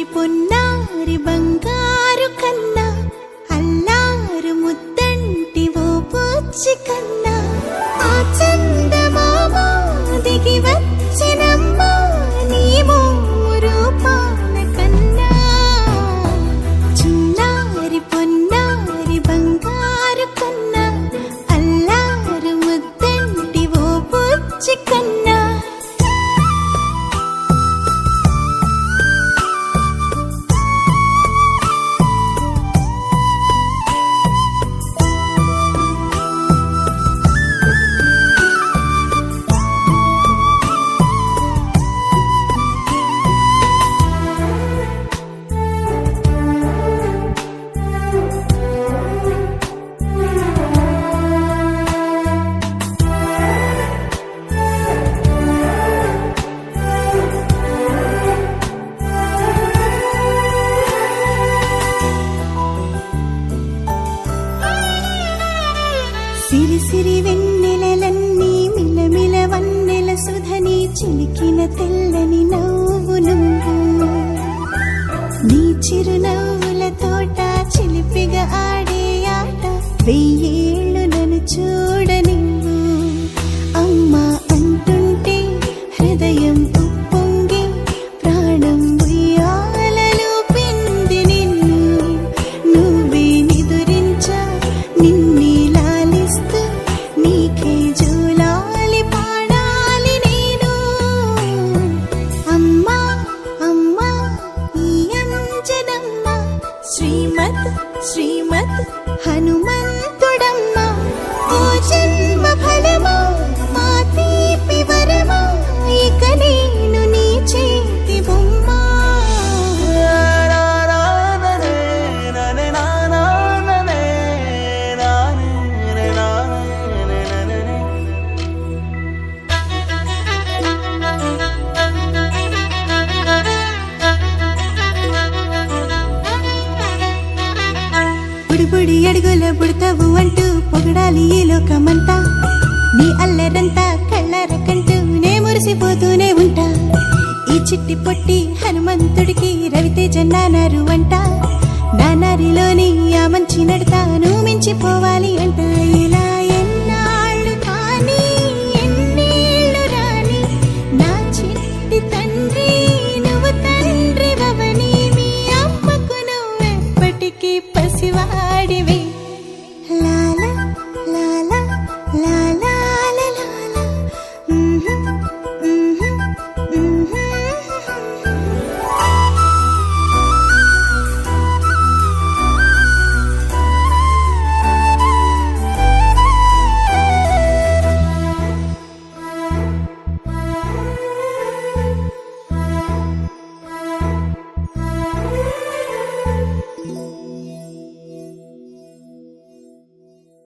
పొన్నారి బంగారు కన్నా అల్లారు ముద్దంటి ఓ పూచి కన్నా ఆ చందమామ దిగి వచ్చినమ్మా నీ రూపాల కన్నా చిన్నారి పొన్నారి బంగారు కన్నా అల్లారు ముద్దంటి ఓ పూచి కన్నా సిరి సిరి వెన్నెలలన్నీ మిలమిల వన్నెల సుధని చిలికిన తెల్లని నవ్వు నువ్వు నీ చిరునవ్వుల తోట చిలిపిగా ఆడే ఆట వెయ్యేళ్ళు నన్ను చూడనివ్వు అమ్మా అంటుంటే హృదయం ఉప్పొంగి ప్రాణం ఉయ్యాలలో పిండి నిన్ను నువ్వే నిదురించా నిన్నే నీకే జూలాలి పాడాలి నేను అమ్మా అమ్మా ఈ అంజనమ్మ శ్రీమత్ శ్రీమత్ హనుమంతుడమ్మ ఓ జన్మ ఫలమా మా తీపి వరమా ఇక నేను నీ చేతి బొమ్మ బుడి అడుగుల బుడతావు అంటూ పొగడాలి ఈ లోకమంతా నీ అల్లరంతా కళ్ళరకంటూ నే మురిసిపోతూనే ఉంటా ఈ చిట్టి పొట్టి హనుమంతుడికి రవితేజ నానారు అంట నానారిలోని ఆ మంచి నడతా నువ్వు మించిపోవాలి అంట ఇలా